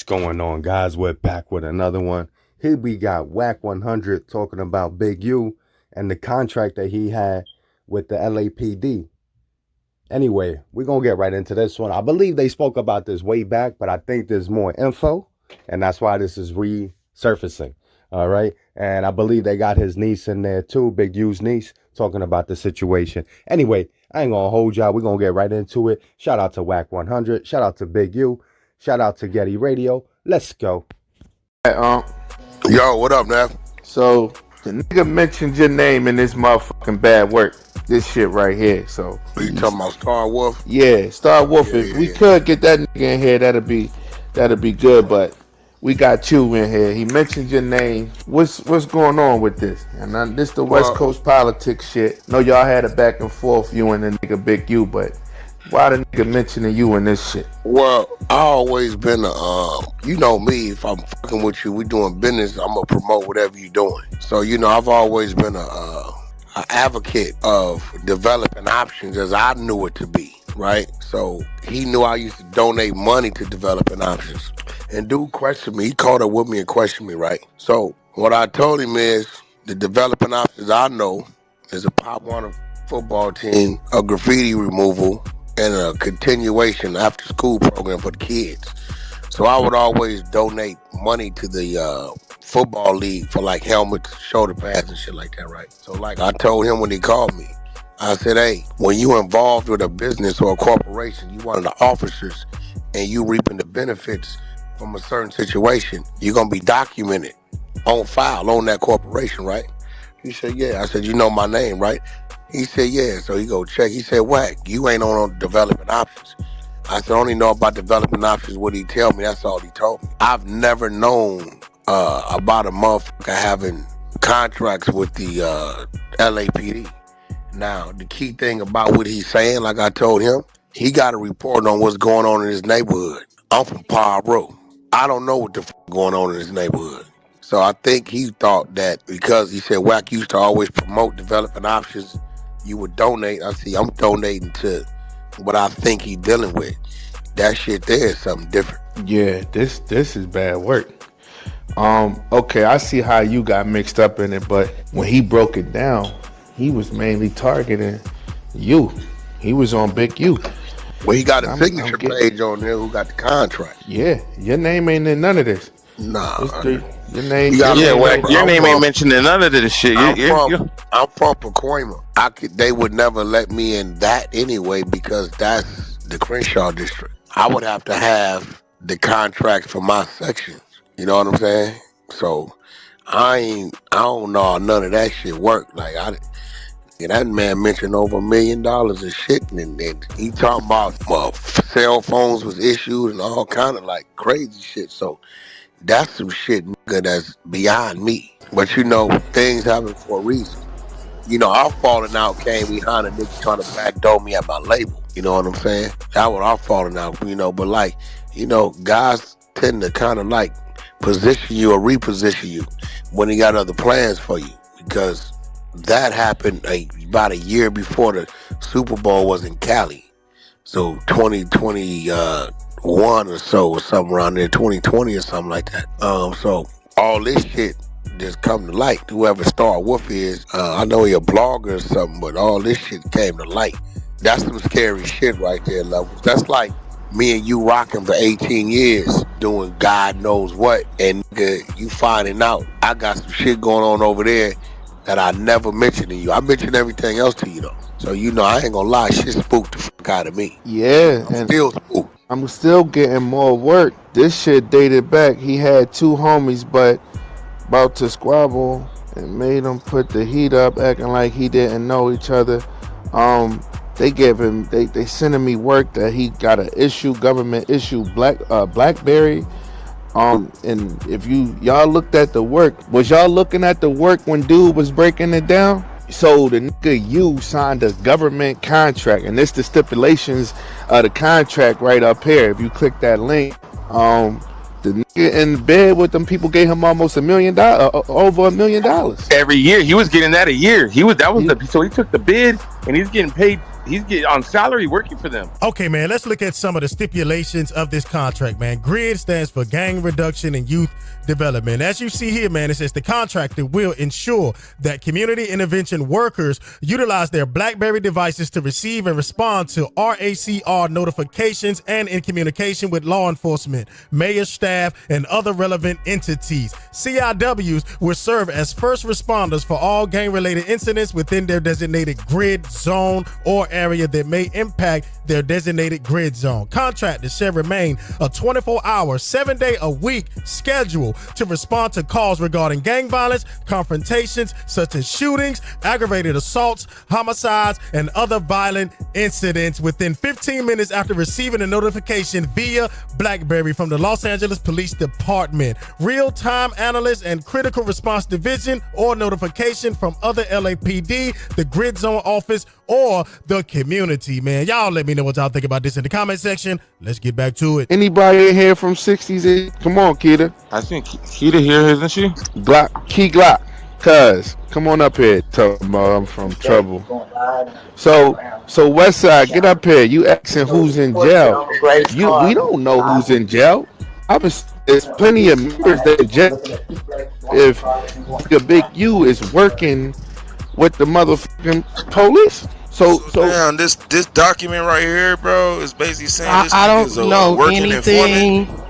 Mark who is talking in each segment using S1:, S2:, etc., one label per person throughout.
S1: going on, guys? We're back with another one. Here we got Wack 100 talking about Big U and the contract that he had with the LAPD. Anyway, we're going to get right into this one. I believe they spoke about this way back, but I think there's more info, and that's why this is resurfacing. All right. And I believe they got his niece in there too, Big U's niece, talking about the situation. Anyway, I ain't going to hold y'all. We're going to get right into it. Shout out to Wack 100. Shout out to Big U. Shout out to Getty Radio. Let's go.
S2: Yo, what up, man?
S3: So the nigga mentioned your name in this motherfucking bad work. This shit right here. So
S2: You talking about Star Wolf?
S3: yeah, Star Wolf. If we could get that nigga in here, that'd be good. But we got you in here. He mentioned your name. What's going on with this? And this the West Coast politics shit. Know y'all had a back and forth, you and the nigga Big U, but why the nigga mentioning you in this shit?
S2: Well, I always been you know me, if I'm fucking with you, we doing business, I'm gonna promote whatever you doing. So, I've always been an advocate of developing options as I knew it to be, right? So he knew I used to donate money to developing options. And dude questioned me, he called up with me and questioned me, right? So what I told him is the developing options I know is a Pop Warner football team, a graffiti removal, and a continuation after school program for the kids. So I would always donate money to the football league for like helmets, shoulder pads and shit like that, right? So like I told him when he called me, I said, hey, when you involved with a business or a corporation, you one of the officers and you reaping the benefits from a certain situation, you're going to be documented on file on that corporation, right? He said, yeah. I said, you know my name, right? He said, yeah. So he go check. He said, Wack, you ain't on developing options. I said, I only know about developing options what he tell me. That's all he told me. I've never known about a motherfucker having contracts with the LAPD. Now, the key thing about what he's saying, like I told him, he got to report on what's going on in his neighborhood. I'm from Power. I don't know what the fuck going on in his neighborhood. So I think he thought that because he said Wack used to always promote developing options, you would donate. I see I'm donating to what I think he's dealing with. That shit there is something different.
S3: Yeah, this is bad work. Okay, I see how you got mixed up in it, but when he broke it down, he was mainly targeting you. He was on Big U.
S2: Well, he got a signature page on there who got the contract.
S3: Yeah, your name ain't in none of this.
S2: Nah.
S3: Your name.
S4: Your name ain't mentioned in none of this shit.
S2: I'm from Pacoima. They would never let me in that anyway because that's the Crenshaw district. I would have to have the contract for my section. You know what I'm saying? So I don't know none of that shit work. Like that man mentioned over $1 million of shit, and he talking about cell phones was issued and all kind of like crazy shit. So that's some shit, nigga, that's beyond me. But things happen for a reason. Our falling out came behind a nigga trying to backdoor me at my label. You know what I'm saying? That was our falling out, but guys tend to kind of like position you or reposition you when he got other plans for you, because that happened about a year before the Super Bowl was in Cali. So 2021 or so, or something around there, 2020 or something like that. So all this shit just come to light. Whoever Star Wolf is, I know he a blogger or something, but all this shit came to light. That's some scary shit right there, Levels. That's like me and you rocking for 18 years, doing God knows what, and you finding out I got some shit going on over there that I never mentioned to you. I mentioned everything else to you though. So I ain't gonna lie, shit spooked the fuck out of me.
S3: Yeah,
S2: I'm still spooked.
S3: I'm still getting more work. This shit dated back. He had two homies, but about to squabble and made him put the heat up, acting like he didn't know each other. They sending me work that he got a government issue BlackBerry. And if y'all looked at the work, was y'all looking at the work when dude was breaking it down? So the nigga you signed a government contract, and this the stipulations of the contract right up here. If you click that link, the nigga in bed with them people gave him almost $1 million, over $1 million
S4: every year. He was getting that a year. So he took the bid, and he's getting paid He's getting on salary working for them.
S5: Okay, man, let's look at some of the stipulations of this contract, man. GRID stands for Gang Reduction and Youth Development. As you see here, man, it says the contractor will ensure that community intervention workers utilize their BlackBerry devices to receive and respond to RACR notifications and in communication with law enforcement, mayor, staff, and other relevant entities. CIWs will serve as first responders for all gang-related incidents within their designated GRID zone or area that may impact their designated GRID zone. Contractors shall remain a 24-hour, 7-day-a-week schedule to respond to calls regarding gang violence, confrontations such as shootings, aggravated assaults, homicides, and other violent incidents within 15 minutes after receiving a notification via BlackBerry from the Los Angeles Police Department, real-time analyst and critical response division, or notification from other LAPD, the GRID zone office, or the community, man. Y'all let me know what y'all think about this in the comment section. Let's get back to it.
S3: Anybody in here from 60s? Come on, Keita.
S4: I think Keita here, isn't she?
S3: Key Glock. Cuz, come on up here. Talking about I'm from trouble. So Westside, get up here. You asking who's in jail. We don't know who's in jail. There's plenty of members that are in jail. If the big U is working with the motherfucking police. So
S6: damn, this document right here, bro, is basically saying
S7: I don't know anything. Informant.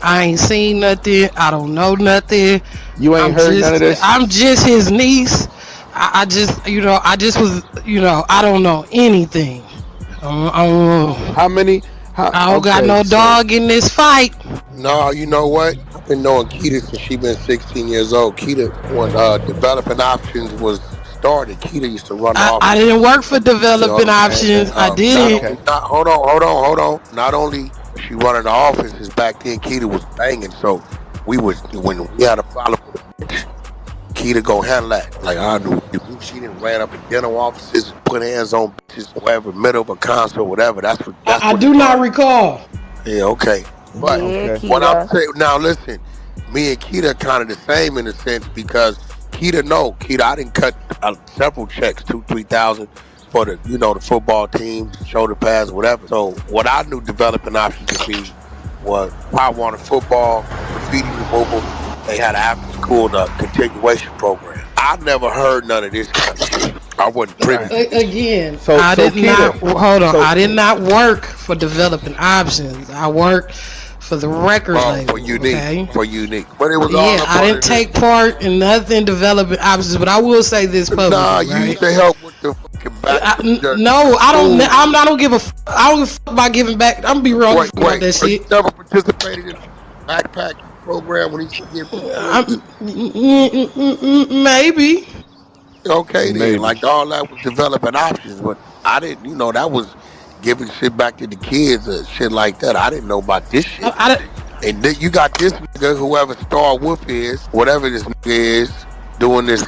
S7: I ain't seen nothing. I don't know nothing.
S3: You ain't heard none of this?
S7: I'm just his niece. I just was, I don't know anything. I don't know.
S3: How many?
S7: I don't got no dog in this fight.
S2: No, you know what? I've been knowing Keita since she been 16 years old. Keita, when Developing Options was started, Keita used to run the office.
S7: I didn't work for Developing Options. I didn't.
S2: Hold on. Not only was she running the office, is back then Keita was banging. So when we had a problem with a bitch, Keita go handle that. Like I knew she didn't ran up in dental offices, put hands on bitches, whatever, middle of a concert, whatever. That's what
S7: I do not recall.
S2: Yeah, okay. But what I'm saying now, listen, me and Keita kind of the same in a sense because Keita, I didn't cut several checks, $2,000-3,000 for the football team, shoulder pads, whatever. So what I knew Developing Options to be was I wanted football, graffiti removal. They had an after school continuation program. I never heard none of this kind of shit. I wasn't privy.
S7: Again, I did not work for Developing Options. I worked for the record label.
S2: For Unique. But it was
S7: I didn't take part in nothing Developing Options, but I will say this publicly.
S2: Nah, you used to help with the fucking back.
S7: I don't give a fuck about giving back. I'm gonna be wrong about that shit.
S2: You never participated in the backpack program when he should get
S7: maybe.
S2: Okay, then. Like all that was Developing Options, but I didn't, that was giving shit back to the kids or shit like that. I didn't know about this shit. And then you got this nigga, whoever Star Wolf is, whatever this nigga is, doing this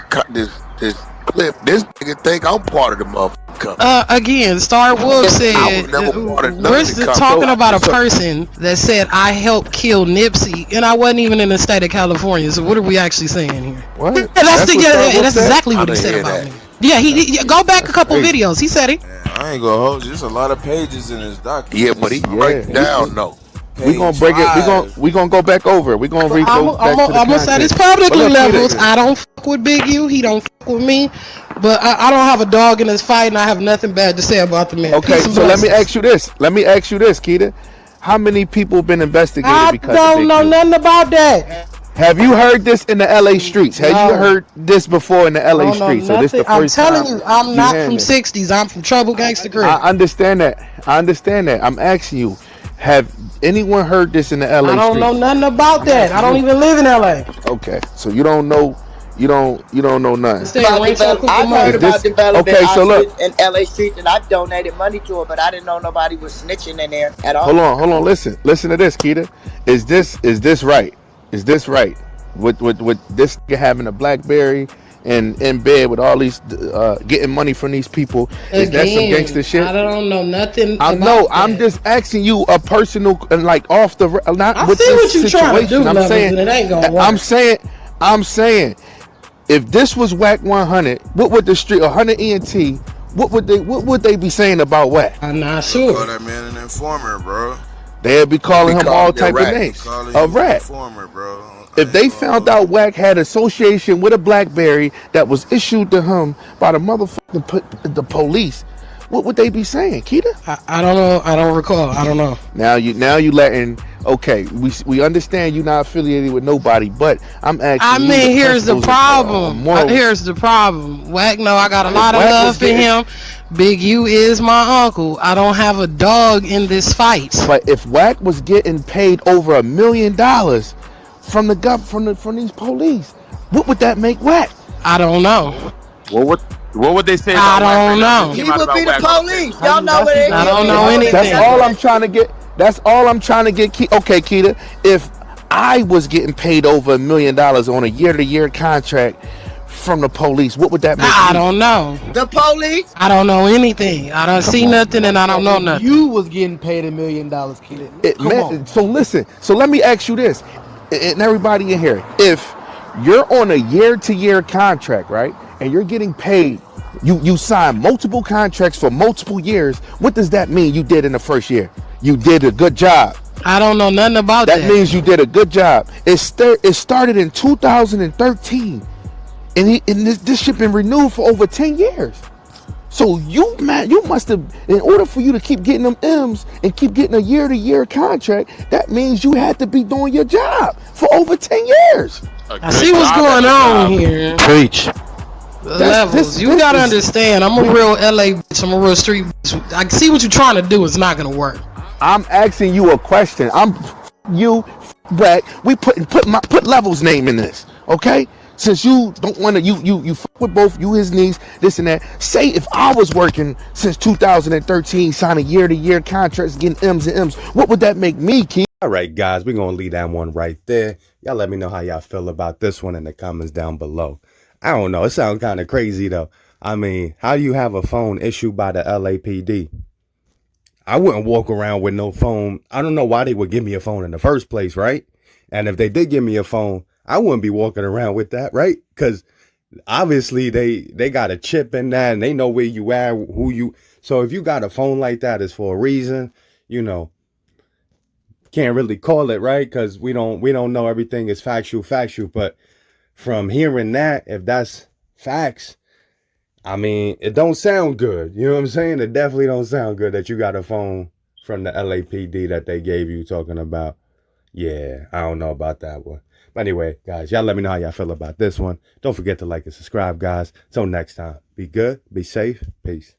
S2: clip. This nigga think I'm part of the motherfucker.
S7: Again, Star Wolf said we're talking about a person that said I helped kill Nipsey, and I wasn't even in the state of California. So what are we actually saying here?
S3: What?
S7: That's exactly what he said about me. Yeah, he go back a couple videos. He said it.
S6: I ain't gonna hold you. There's a lot of pages in this document.
S2: Yeah, but he breaks down though.
S3: We gonna break it. We gonna go back over. We gonna read. I'm
S7: gonna say this publicly levels. I don't fuck with Big U. He don't fuck with me. But I don't have a dog in this fight, and I have nothing bad to say about the man.
S3: Okay, so let me ask you this, Keita. How many people been investigated because of Big U?
S7: I don't know nothing about that.
S3: Have you heard this in the LA streets? Have you heard this before in the LA streets? So this the first
S7: I'm telling you, I'm not from 60s. I'm from Trouble Gangsta Crib.
S3: I understand that. I'm asking you, have anyone heard this in the LA streets?
S7: I don't know nothing about that. I don't even live in LA.
S3: Okay, so you don't know. You don't know nothing.
S8: I heard about Developing Options in LA streets, and I donated money to it, but I didn't know nobody was snitching in there at all.
S3: Hold on. Listen to this, Keita. Is this right? Is this right? With this nigga having a BlackBerry and in bed with all these getting money from these people, is that some gangster shit?
S7: I don't know nothing.
S3: I'm just asking you a personal and like off the not
S7: I
S3: with
S7: see
S3: this
S7: what you trying to do.
S3: I'm saying
S7: it ain't gonna work.
S3: I'm saying if this was Wack 100, what would the street 100 ENT? what would they be saying about Wack?
S7: I'm not
S6: Call
S7: sure.
S6: that man an informer, bro.
S3: They'd be calling him all type of
S2: rat.
S3: names.
S6: Calling
S3: A
S6: him an
S3: rat.
S6: informer, bro.
S3: If they found out Wack had association with a BlackBerry that was issued to him by the motherfucking the police, what would they be saying, Keita?
S7: I don't know. I don't recall. I don't know.
S3: Now you letting. Okay, we understand you're not affiliated with nobody, but I'm asking.
S7: I mean,
S3: here's the
S7: problem. Here's the problem. Wack, no, I got a lot of
S3: Wack
S7: love for him. Big U is my uncle. I don't have a dog in this fight.
S3: But if Wack was getting paid over $1 million from the from these police, what would that make Wack?
S7: I don't know.
S4: What would they say?
S7: I don't know.
S8: He would be the police. Y'all know what it is.
S7: I don't know anything.
S3: That's all I'm trying to get. That's all I'm trying to get. Okay, Keita, if I was getting paid over $1 million on a year-to-year contract from the police, what would that make?
S7: I don't know.
S8: The police?
S7: I don't know anything. I don't see nothing and I don't know nothing.
S9: You was getting paid $1 million, Keita.
S3: So listen. So let me ask you this, and everybody in here, if you're on a year-to-year contract, right, and you're getting paid, you sign multiple contracts for multiple years, what does that mean you did in the first year? You did a good job.
S7: I don't know nothing about that.
S3: That means you did a good job. It started in 2013, and this shit been renewed for over 10 years. So you must have, in order for you to keep getting them M's and keep getting a year-to-year contract, that means you had to be doing your job for over 10 years.
S7: I see what's going on here.
S3: Preach.
S7: Levels. You gotta understand, I'm a real LA bitch. I'm a real street bitch. I see what you're trying to do. It's not gonna work.
S3: I'm asking you a question. Wack. We put Levels' name in this, okay? Since you don't want to, you fuck with both you, his niece, this and that. Say if I was working since 2013, signing year-to-year contracts, getting M's and M's, what would that make me, Keith?
S1: All right, guys, we're going to leave that one right there. Y'all let me know how y'all feel about this one in the comments down below. I don't know. It sounds kind of crazy, though. I mean, how do you have a phone issued by the LAPD? I wouldn't walk around with no phone. I don't know why they would give me a phone in the first place, right? And if they did give me a phone, I wouldn't be walking around with that, right? Because obviously they got a chip in that and they know where you at, who you. So if you got a phone like that, it's for a reason, you know. Can't really call it, right? Because we don't know everything is factual. But from hearing that, if that's facts, I mean, it don't sound good. You know what I'm saying? It definitely don't sound good that you got a phone from the LAPD that they gave you talking about. Yeah, I don't know about that one. But anyway, guys, y'all let me know how y'all feel about this one. Don't forget to like and subscribe, guys. Till next time, be good, be safe, peace.